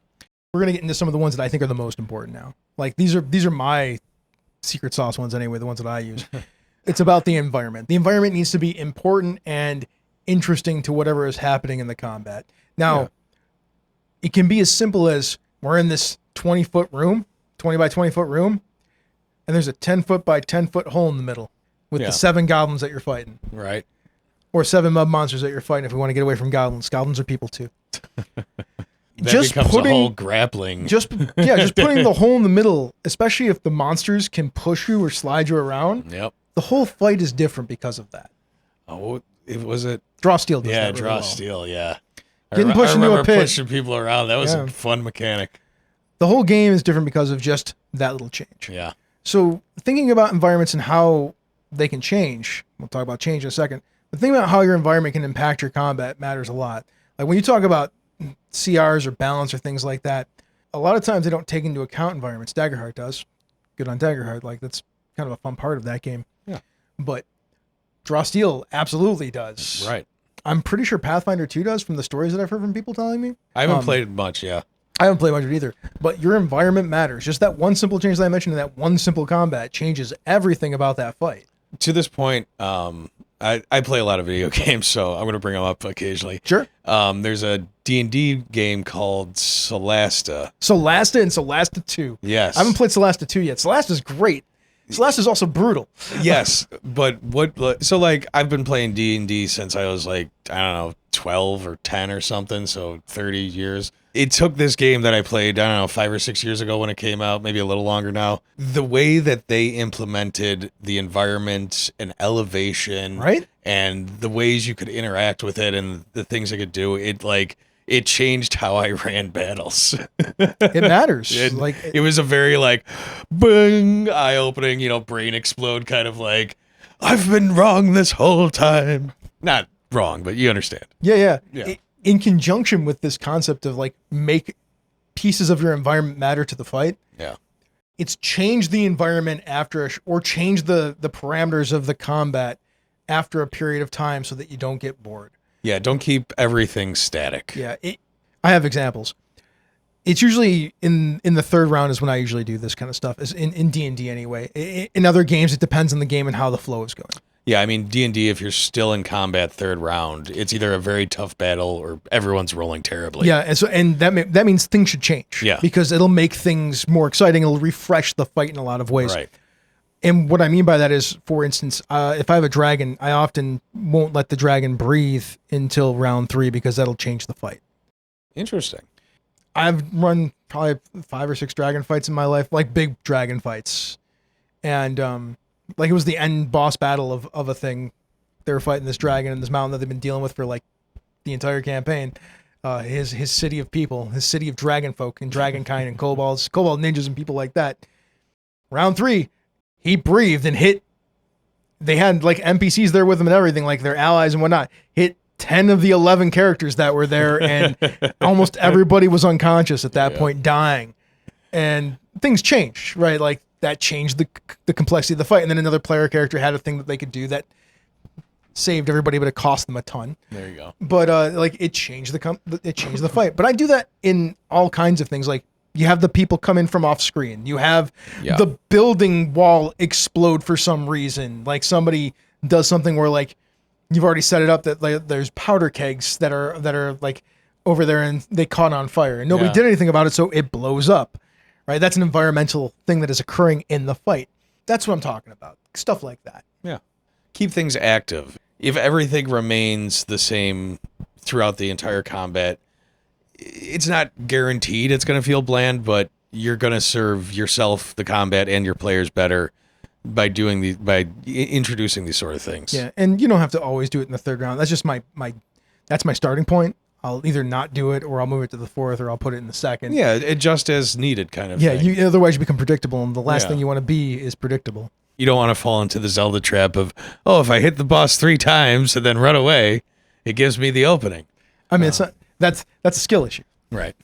We're going to get into some of the ones that I think are the most important now. Like these are my secret sauce ones anyway, the ones that I use. It's about the environment. The environment needs to be important and interesting to whatever is happening in the combat. Now, It can be as simple as we're in this 20-foot room, 20 by 20-foot room, and there's a 10-foot by 10-foot hole in the middle with the 7 goblins that you're fighting. Right. Or 7 mob monsters that you're fighting if we want to get away from goblins. Goblins are people too. That becomes a whole grappling. Just putting the hole in the middle, especially if the monsters can push you or slide you around. Yep. The whole fight is different because of that. Oh, was it? Draw steel does that Yeah, really draw well. steel, yeah. Getting pushed into a pit. Pushing people around. That was a fun mechanic. The whole game is different because of just that little change. Yeah. So thinking about environments and how they can change, we'll talk about change in a second, but thinking about how your environment can impact your combat matters a lot. Like when you talk about CRs or balance or things like that, a lot of times they don't take into account environments. Daggerheart does. Good on Daggerheart. Like that's kind of a fun part of that game. Yeah. But Draw Steel absolutely does. Right. I'm pretty sure Pathfinder 2 does from the stories that I've heard from people telling me. I haven't played much, yeah. I haven't played much of it either. But your environment matters. Just that one simple change that I mentioned in that one simple combat changes everything about that fight. To this point, I play a lot of video games, so I'm going to bring them up occasionally. Sure. There's a D&D game called Solasta. Solasta and Solasta 2. Yes. I haven't played Solasta 2 yet. Solasta's great. Solasta's also brutal. Yes, but so like I've been playing D&D since I was like, I don't know, 12 or 10 or something, so 30 years. It took this game that I played, I don't know, 5 or 6 years ago when it came out, maybe a little longer now. The way that they implemented the environment and elevation, right? And the ways you could interact with it and the things it could do, it changed how I ran battles. It matters. It was a very like, boom, eye-opening, brain explode kind of like, I've been wrong this whole time. Not wrong, but you understand. Yeah. In conjunction with this concept of like make pieces of your environment matter to the fight. Yeah. It's changed the environment after or change the parameters of the combat after a period of time so that you don't get bored. Yeah, don't keep everything static. Yeah, I have examples. It's usually in the third round is when I usually do this kind of stuff. Is in D&D anyway. In other games, it depends on the game and how the flow is going. Yeah, I mean D&D. If you're still in combat third round, it's either a very tough battle or everyone's rolling terribly. Yeah, and that means things should change. Yeah, because it'll make things more exciting. It'll refresh the fight in a lot of ways. Right. And what I mean by that is, for instance, if I have a dragon, I often won't let the dragon breathe until round 3 because that'll change the fight. Interesting. I've run probably 5 or 6 dragon fights in my life, like big dragon fights. And like it was the end boss battle of a thing. They were fighting this dragon in this mountain that they've been dealing with for like the entire campaign. His city of people, his city of dragon folk and dragonkind and kobold ninjas and people like that. Round 3. He breathed and hit. They had like NPCs there with him and everything, like their allies and whatnot. Hit 10 of the 11 characters that were there, and almost everybody was unconscious at that point, dying. and things changed, right? Like that changed the complexity of the fight, and then another player character had a thing that they could do that saved everybody, but it cost them a ton. There you go. But like it changed the fight. But I do that in all kinds of things. Like you have the people come in from off screen. You have the building wall explode for some reason. Like somebody does something where like you've already set it up that like there's powder kegs that are like over there and they caught on fire and nobody did anything about it, so it blows up. Right? That's an environmental thing that is occurring in the fight. That's what I'm talking about. Stuff like that. Yeah. Keep things active. If everything remains the same throughout the entire combat, it's not guaranteed it's going to feel bland, but you're going to serve yourself, the combat, and your players better by introducing these sort of things. Yeah, and you don't have to always do it in the third round. That's just my starting point. I'll either not do it, or I'll move it to the fourth, or I'll put it in the second. Yeah, adjust as needed kind of thing. Yeah, otherwise you become predictable, and the last thing you want to be is predictable. You don't want to fall into the Zelda trap of, if I hit the boss 3 times and then run away, it gives me the opening. I mean, it's not, that's a skill issue. Right.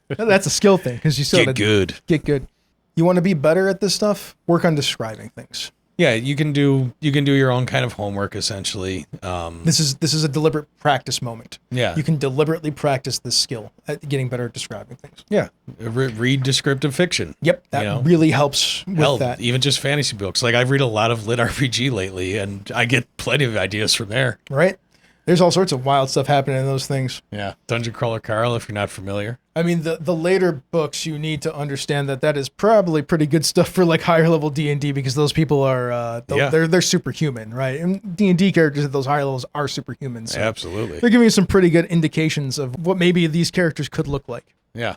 That's a skill thing, because you still get good. Get good. You want to be better at this stuff? Work on describing things. Yeah, you can do your own kind of homework essentially. This is a deliberate practice moment. Yeah, you can deliberately practice this skill at getting better at describing things. Yeah, read descriptive fiction. Yep, that really helps with that. Even just fantasy books. Like I read a lot of lit RPG lately, and I get plenty of ideas from there. Right. There's all sorts of wild stuff happening in those things. Yeah, Dungeon Crawler Carl, if you're not familiar. I mean, the later books, you need to understand that is probably pretty good stuff for like higher level D&D, because those people are they're superhuman, right? And D&D characters at those higher levels are superhuman. So absolutely, they're giving you some pretty good indications of what maybe these characters could look like. Yeah.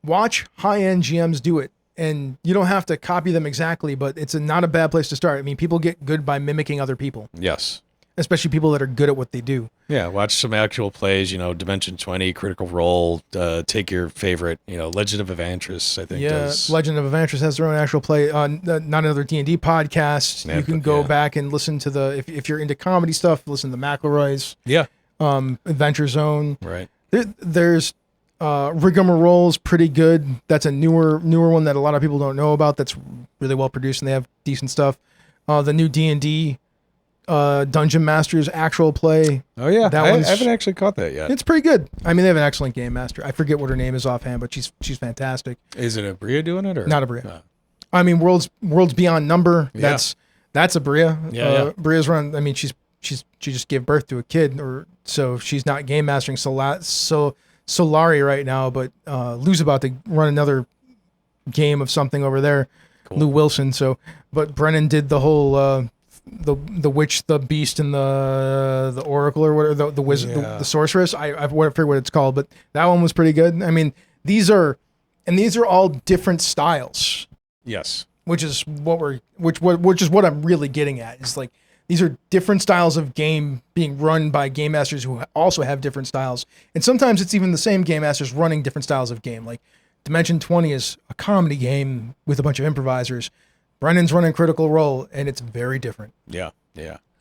Watch high-end GMs do it, and you don't have to copy them exactly, but it's not a bad place to start. I mean, people get good by mimicking other people. Yes. Especially people that are good at what they do. Yeah, watch some actual plays, Dimension 20, Critical Role, take your favorite, Legend of Evantris, I think. Yeah, Legend of Evantris has their own actual play. Not Another D&D podcast. You can go back and listen to if you're into comedy stuff, listen to the McElroys. Yeah. Adventure Zone. Right. There's Rigmarole's pretty good. That's a newer one that a lot of people don't know about. That's really well produced, and they have decent stuff. The new D&D Dungeon Master's actual play. Oh yeah, I haven't actually caught that yet. It's pretty good. I mean, they have an excellent game master. I forget what her name is offhand, but she's fantastic. Is it a Bria doing it or not a Bria? No. I mean, Worlds Beyond Number. Yeah. That's a Bria. Yeah, Bria's run. I mean, she just gave birth to a kid, or so she's not game mastering Solari right now, but Lou's about to run another game of something over there. Cool. Lou Wilson. So, but Brennan did the whole. The witch, the beast, and the oracle, or whatever, the wizard, the sorceress. I forget what it's called, but that one was pretty good. I mean, these are all different styles. Yes, which is what I'm really getting at. Is like these are different styles of game being run by game masters who also have different styles, and sometimes it's even the same game masters running different styles of game. Like Dimension 20 is a comedy game with a bunch of improvisers. Brennan's running Critical Role, and it's very different. Yeah.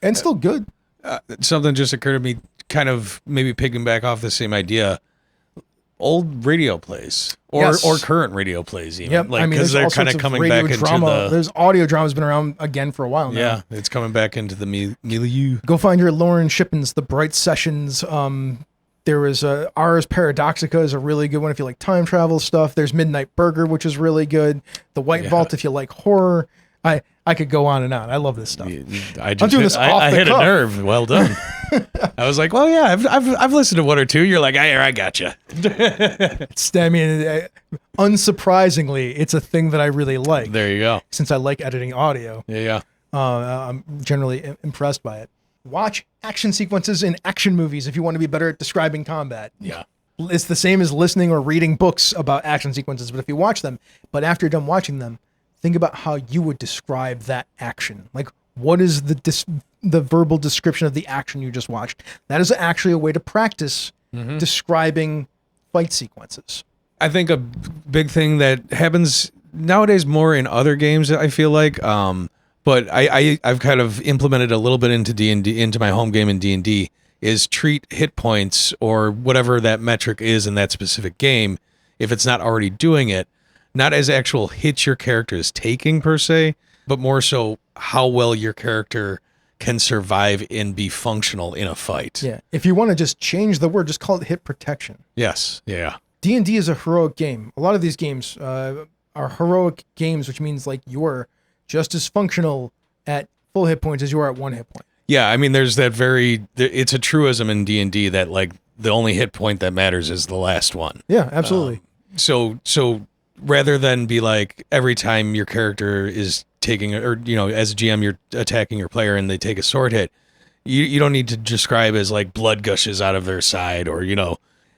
And still good. Something just occurred to me, kind of maybe picking back off the same idea. Old radio plays, or current radio plays, even. Yep. Like, because they're kind of coming back into the... There's audio drama's been around again for a while now. Yeah, it's coming back into the milieu. Go find your Lauren Shippens, The Bright Sessions. There was Ars Paradoxica is a really good one if you like time travel stuff. There's Midnight Burger, which is really good. The White Vault if you like horror. I could go on and on. I love this stuff. I'm doing this off the cuff. I hit a nerve. Well done. I was like, well, yeah, I've listened to one or two. You're like, I gotcha. I mean, unsurprisingly, it's a thing that I really like. There you go. Since I like editing audio. Yeah. I'm generally impressed by it. Watch action sequences in action movies if you want to be better at describing combat. Yeah. It's the same as listening or reading books about action sequences, but if you watch them, but after you're done watching them, think about how you would describe that action. Like, what is the verbal description of the action you just watched? That is actually a way to practice describing fight sequences. I think a big thing that happens nowadays more in other games, I feel like, but I've kind of implemented a little bit into D&D, into my home game in D&D, is treat hit points or whatever that metric is in that specific game if it's not already doing it, not as actual hits your character is taking per se, but more so how well your character can survive and be functional in a fight. Yeah. If you want to just change the word, just call it hit protection. Yes. Yeah. D&D is a heroic game. A lot of these games are heroic games, which means like you're just as functional at full hit points as you are at 1 hit point. Yeah, I mean, there's that it's a truism in D&D that like the only hit point that matters is the last one. Yeah, absolutely. So rather than be like every time your character is taking, or as a GM you're attacking your player and they take a sword hit, you don't need to describe as like blood gushes out of their side, or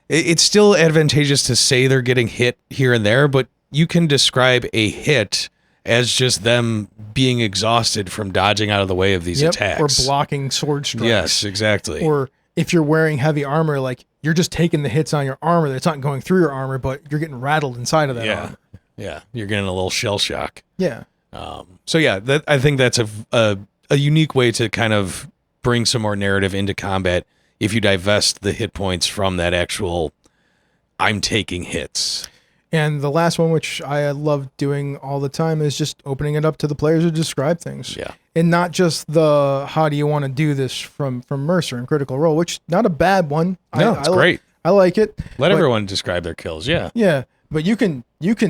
it's still advantageous to say they're getting hit here and there, but you can describe a hit as just them being exhausted from dodging out of the way of these attacks. Or blocking sword strikes. Yes, exactly. Or if you're wearing heavy armor, like you're just taking the hits on your armor. It's not going through your armor, but you're getting rattled inside of that armor. Yeah, you're getting a little shell shock. Yeah. So yeah, I think that's a unique way to kind of bring some more narrative into combat if you divest the hit points from that actual I'm taking hits. And the last one, which I love doing all the time, is just opening it up to the players to describe things. Yeah. And not just the how do you want to do this from Mercer and Critical Role, which not a bad one. No, it's great. I like it. Let everyone describe their kills. Yeah. Yeah. But you can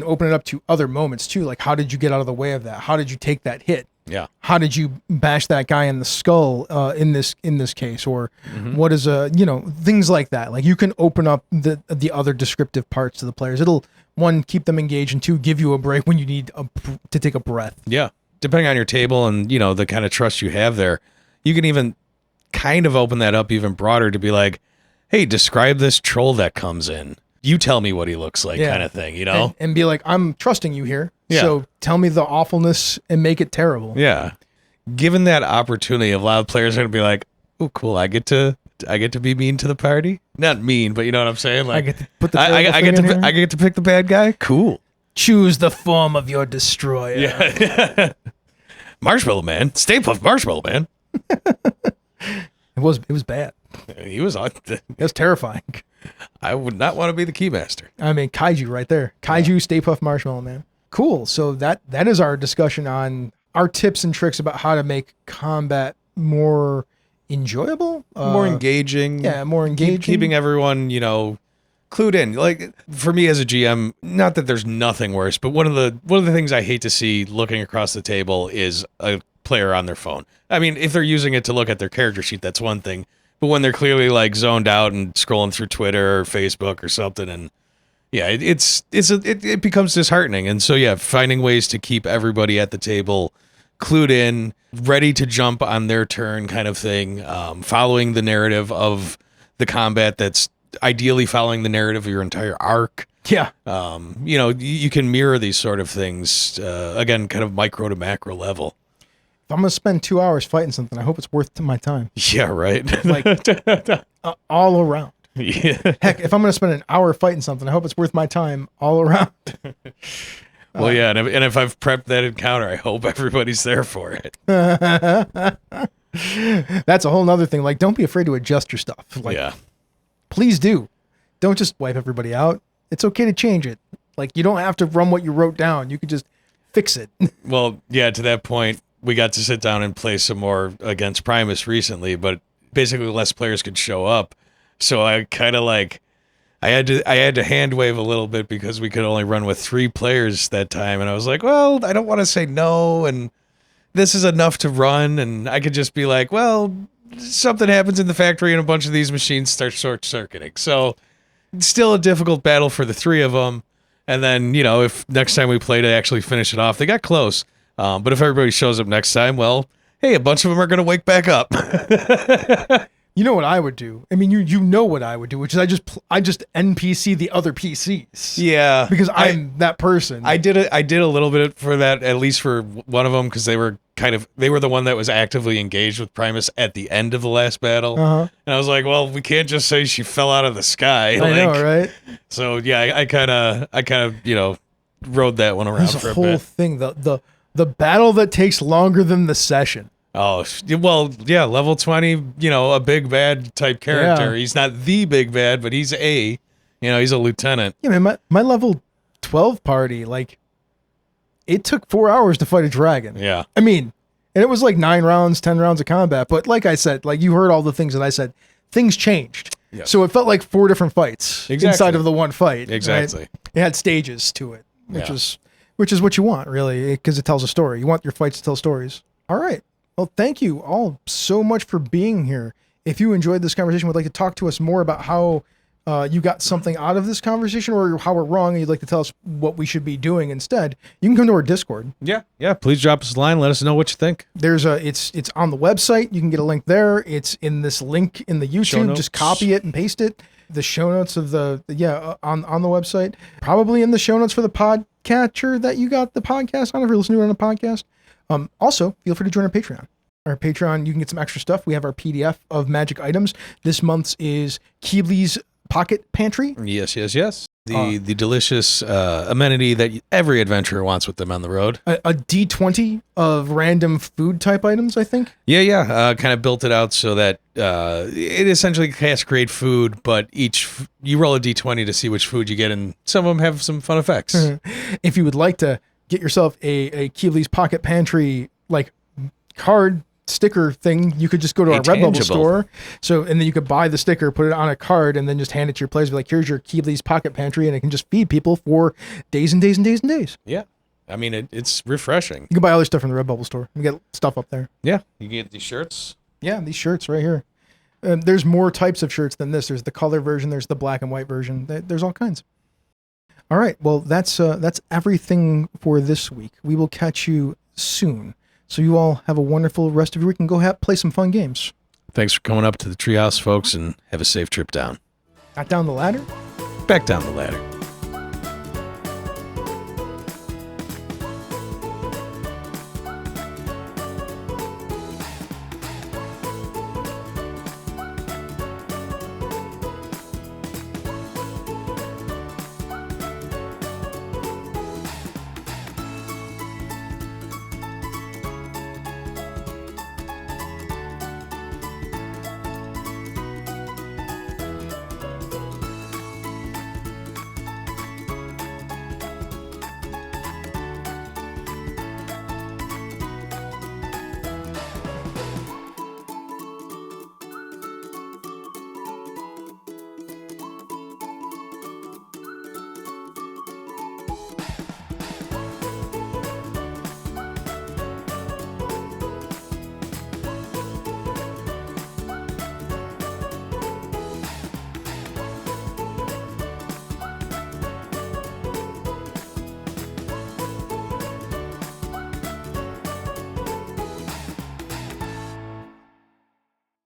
open it up to other moments too. Like, how did you get out of the way of that? How did you take that hit? Yeah. How did you bash that guy in the skull in this case? Or what is things like that. Like, you can open up the other descriptive parts to the players. It'll, one, keep them engaged, and two, give you a break when you need to take a breath. Yeah. Depending on your table and, the kind of trust you have there, you can even kind of open that up even broader to be like, hey, describe this troll that comes in. You tell me what he looks like, kind of thing, And be like, I'm trusting you here. Yeah. So tell me the awfulness and make it terrible. Yeah. Given that opportunity, a lot of players are going to be like, oh, cool, I get to be mean to the party. Not mean, but you know what I'm saying? Like, I get to put the I get to pick the bad guy. Cool. Choose the form of your destroyer. Yeah. Marshmallow Man. Stay Puft Marshmallow Man. It was bad. He was on. It was terrifying. I would not want to be the Keymaster. I mean, Kaiju right there. Kaiju, Stay Puft Marshmallow Man. Cool. So that is our discussion on our tips and tricks about how to make combat more enjoyable, more engaging. Yeah, more engaging. Keeping everyone, clued in. Like, for me as a GM, not that there's nothing worse, but one of the things I hate to see looking across the table is a player on their phone. I mean, if they're using it to look at their character sheet, that's one thing. But when they're clearly like zoned out and scrolling through Twitter or Facebook or something, and yeah, it becomes disheartening. And so yeah, finding ways to keep everybody at the table clued in, ready to jump on their turn, kind of thing, following the narrative of the combat. That's ideally following the narrative of your entire arc. Yeah. You can mirror these sort of things again, kind of micro to macro level. If I'm going to spend 2 hours fighting something, I hope it's worth my time. Yeah, right. Like, all around. Yeah. Heck, if I'm going to spend an hour fighting something, I hope it's worth my time all around. Well, yeah, and if I've prepped that encounter, I hope everybody's there for it. That's a whole nother thing. Like, don't be afraid to adjust your stuff. Like, yeah. Please do. Don't just wipe everybody out. It's okay to change it. Like, you don't have to run what you wrote down. You could just fix it. Well, yeah, to that point, we got to sit down and play some more against Primus recently, but basically less players could show up. So I kind of like, I had to hand wave a little bit because we could only run with 3 players that time. And I was like, well, I don't want to say no. And this is enough to run. And I could just be like, well, something happens in the factory and a bunch of these machines start short circuiting. So it's still a difficult battle for the 3 of them. And then, if next time we play to actually finish it off, they got close. But if everybody shows up next time, well, hey, a bunch of them are going to wake back up. You know what I would do? I mean, you know what I would do, which is I just NPC the other PCs. Yeah, because I'm that person. I did a little bit for that, at least for one of them, because they were the one that was actively engaged with Primus at the end of the last battle. Uh-huh. And I was like, well, we can't just say she fell out of the sky. I know, right? So yeah, I kind of rode that one around for a bit. Whole thing, the battle that takes longer than the session. Oh, well, yeah, level 20, a big bad type character. Yeah. He's not the big bad, but he's a You know, he's a lieutenant. Yeah, man, my level 12 party, like, it took 4 hours to fight a dragon. Yeah. I mean, and it was like 9 rounds, 10 rounds of combat. But like I said, like you heard all the things that I said, things changed. Yes. So it felt like 4 different fights inside of the one fight. Exactly. Right? It had stages to it, Yeah. which is what you want, really, because it tells a story. You want your fights to tell stories. All right. Well, thank you all so much for being here. If you enjoyed this conversation, would like to talk to us more about how you got something out of this conversation, or how we're wrong, and you'd like to tell us what we should be doing instead, you can come to our Discord. Yeah. Yeah. Please drop us a line. Let us know what you think. There's it's on the website. You can get a link there. It's in this link in the Show YouTube. notes. Just copy it and paste it. The show notes of on the website. Probably in the show notes for the podcatcher that you got the podcast on if you're listening to it on a podcast. Also, feel free to join our Patreon. Our Patreon, you can get some extra stuff. We have our PDF of magic items. This month's is Keebly's Pocket Pantry. Yes. The delicious amenity that essentially adventurer wants with them on the road. A D20 of random food type items, I think. Yeah. Kind of built it out so that it essentially has to create food, but you roll a D20 to see which food you get, and some of them have some fun effects. If you would like to get yourself a Keebly's Pocket Pantry like card sticker thing, you could just go to our Redbubble store. So, and then you could buy the sticker, put it on a card, and then just hand it to your players. Be like, here's your Keebly's Pocket Pantry, and it can just feed people for days and days and days and days. Yeah. I mean, it's refreshing. You can buy other stuff from the Redbubble store. We got stuff up there. Yeah. You get these shirts. Yeah, these shirts right here. There's more types of shirts than this. There's the color version. There's the black and white version. There's all kinds. All right. Well, that's everything for this week. We will catch you soon. So you all have a wonderful rest of your week and go play some fun games. Thanks for coming up to the treehouse, folks, and have a safe trip down. Not down the ladder? Back down the ladder.